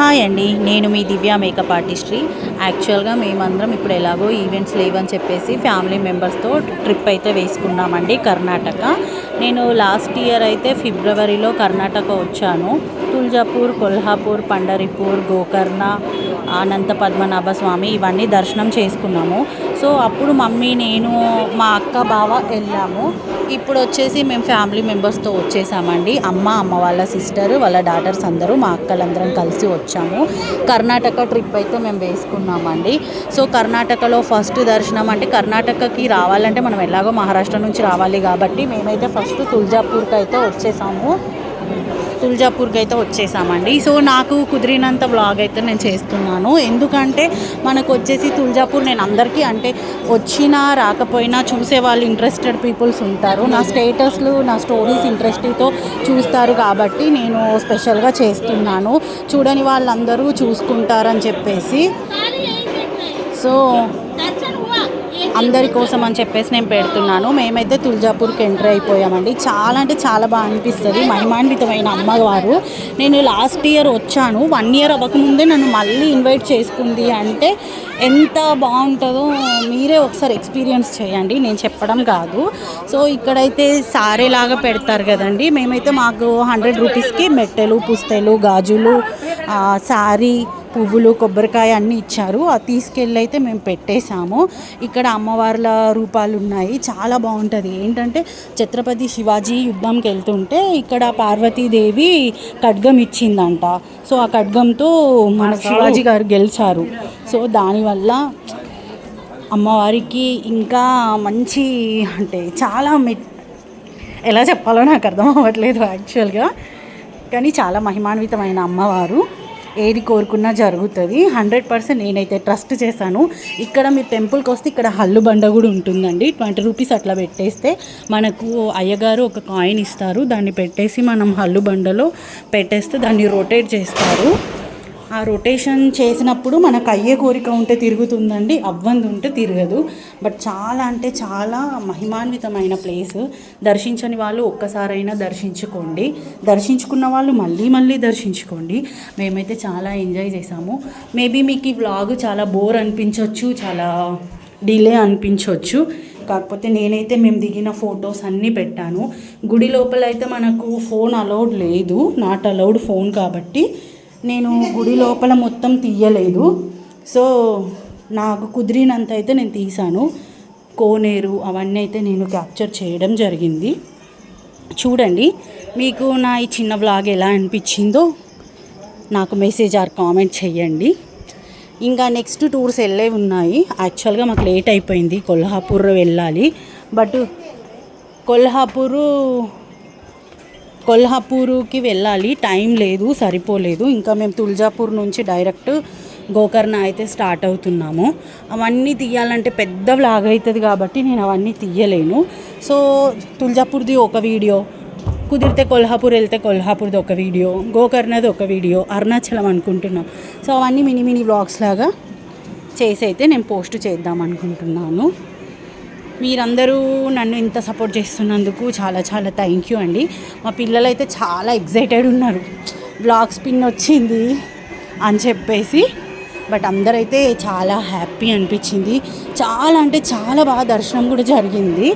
Hi అండి, నేను మీ దివ్య makeup artistry. యాక్చువల్గా మేమందరం ఇప్పుడు ఎలాగో ఈవెంట్స్ లేవని చెప్పేసి ఫ్యామిలీ మెంబర్స్తో ట్రిప్ అయితే వేసుకున్నామండి కర్ణాటక. నేను లాస్ట్ ఇయర్ అయితే ఫిబ్రవరిలో కర్ణాటక వచ్చాను. తుల్జాపూర్, కొల్హాపూర్, పండరిపూర్, గోకర్ణ, అనంత పద్మనాభ స్వామి ఇవన్నీ దర్శనం చేసుకున్నాము. సో అప్పుడు మమ్మీ, నేను, మా అక్క, బావ వెళ్ళాము. ఇప్పుడు వచ్చేసి మేము ఫ్యామిలీ మెంబర్స్తో వచ్చేసామండి. అమ్మ వాళ్ళ సిస్టర్, వాళ్ళ డాటర్స్ అందరూ, మా అక్కలందరం కలిసి వచ్చాము. కర్ణాటక ట్రిప్ అయితే మేము వేసుకున్నామండి. సో కర్ణాటకలో ఫస్ట్ దర్శనం అంటే, కర్ణాటకకి రావాలంటే మనం ఎలాగో మహారాష్ట్ర నుంచి రావాలి కాబట్టి మేమైతే ఫస్ట్ తుల్జాపూర్కి అయితే వచ్చేసామండి. సో నాకు కుదిరినంత వ్లాగ్ అయితే నేను చేస్తున్నాను. ఎందుకంటే మనకు వచ్చేసి తుల్జాపూర్ నేను అందరికీ అంటే వచ్చినా రాకపోయినా చూసే వాళ్ళు ఇంట్రెస్టెడ్ పీపుల్స్ ఉంటారు. నా స్టేటస్లు, నా స్టోరీస్ ఇంట్రెస్ట్తో చూస్తారు కాబట్టి నేను స్పెషల్గా చేస్తున్నాను. చూడని వాళ్ళందరూ చూసుకుంటారని చెప్పేసి, సో అందరి కోసం అని చెప్పేసి నేను పెడుతున్నాను. మేమైతే తుల్జాపూర్కి ఎంటర్ అయిపోయామండి. చాలా అంటే చాలా బాగా అనిపిస్తుంది. మహిమాన్వితమైన అమ్మవారు. నేను లాస్ట్ ఇయర్ వచ్చాను, 1 ఇయర్ అవ్వకముందే నన్ను మళ్ళీ ఇన్వైట్ చేసుకుంది అంటే ఎంత బాగుంటుందో మీరే ఒకసారి ఎక్స్పీరియన్స్ చేయండి, నేను చెప్పడం కాదు. సో ఇక్కడైతే సారేలాగా పెడతారు కదండి. మేమైతే మాకు 100 రూపీస్కి మెట్టెలు, పుస్తెలు, గాజులు, సారీ, పువ్వులు, కొబ్బరికాయ అన్నీ ఇచ్చారు. అది తీసుకెళ్ళి అయితే మేము పెట్టేశాము. ఇక్కడ అమ్మవార్ల రూపాలు ఉన్నాయి, చాలా బాగుంటుంది. ఏంటంటే ఛత్రపతి శివాజీ యుద్ధంకి వెళ్తుంటే ఇక్కడ పార్వతీదేవి ఖడ్గం ఇచ్చిందంట. సో ఆ ఖడ్గంతో మన శివాజీ గారు గెలిచారు. సో దానివల్ల అమ్మవారికి ఇంకా మంచి అంటే చాలా ఎలా చెప్పాలో నాకు అర్థం అవ్వట్లేదు యాక్చువల్గా, కానీ చాలా మహిమాన్వితమైన అమ్మవారు. ఏది కోరుకున్నా జరుగుతుంది. 100% నేనైతే ట్రస్ట్ చేశాను. ఇక్కడ మీరు టెంపుల్కి వస్తే ఇక్కడ హల్లు బండ కూడా ఉంటుందండి. 20 రూపీస్ అట్లా పెట్టేస్తే మనకు అయ్యగారు ఒక కాయిన్ ఇస్తారు. దాన్ని పెట్టేసి మనం హల్లు బండలో పెట్టేస్తే దాన్ని రొటేట్ చేస్తారు. ఆ రొటేషన్ చేసినప్పుడు మనకు అయ్యే కోరిక ఉంటే తిరుగుతుందండి, అవ్వంది ఉంటే తిరగదు. బట్ చాలా అంటే చాలా మహిమాన్వితమైన ప్లేస్. దర్శించని వాళ్ళు ఒక్కసారైనా దర్శించుకోండి, దర్శించుకున్న వాళ్ళు మళ్ళీ మళ్ళీ దర్శించుకోండి. మేమైతే చాలా ఎంజాయ్ చేసాము. మేబీ మీకు ఈ వ్లాగ్ చాలా బోర్ అనిపించవచ్చు, చాలా డిలే అనిపించవచ్చు. కాకపోతే నేనైతే మేము దిగిన ఫొటోస్ అన్నీ పెట్టాను. గుడి లోపల అయితే మనకు ఫోన్ అలౌడ్ లేదు, నాట్ అలౌడ్ ఫోన్ కాబట్టి నేను గుడి లోపల మొత్తం తీయలేదు. సో నాకు కుదిరినంత అయితే నేను తీసాను. కోనేరు అవన్నీ అయితే నేను క్యాప్చర్ చేయడం జరిగింది. చూడండి, మీకు నా ఈ చిన్న వ్లాగ్ ఎలా అనిపించిందో నాకు మెసేజ్ ఆర్ కామెంట్ చేయండి. ఇంకా నెక్స్ట్ టూర్స్ వెళ్ళే ఉన్నాయి. యాక్చువల్గా మాకు లేట్ అయిపోయింది, కొల్హాపూర్ వెళ్ళాలి. బట్ కొల్హాపూర్కి వెళ్ళాలి, టైం లేదు, సరిపోలేదు. ఇంకా మేము తుల్జాపూర్ నుంచి డైరెక్ట్ గోకర్ణ అయితే స్టార్ట్ అవుతున్నాము. అవన్నీ తీయాలంటే పెద్ద వ్లాగ్ అవుతుంది కాబట్టి నేను అవన్నీ తీయలేను. సో తుల్జాపూర్ది ఒక వీడియో, కుదిరితే కొల్హాపూర్ వెళ్తే కొల్హాపూర్ది ఒక వీడియో, గోకర్ణది ఒక వీడియో, అరుణాచలం అనుకుంటున్నాం. సో అవన్నీ మినీ వ్లాగ్స్ లాగా చేసి అయితే నేను పోస్ట్ చేద్దాం అనుకుంటున్నాను. మీరందరూ నన్ను ఇంత సపోర్ట్ చేస్తున్నందుకు చాలా చాలా థ్యాంక్ యూ అండి. మా పిల్లలైతే చాలా ఎక్సైటెడ్ ఉన్నారు, వ్లాగ్ స్పిన్ వచ్చింది అని చెప్పేసి. బట్ అందరైతే చాలా హ్యాపీ అనిపించింది. చాలా అంటే చాలా బాగా దర్శనం కూడా జరిగింది.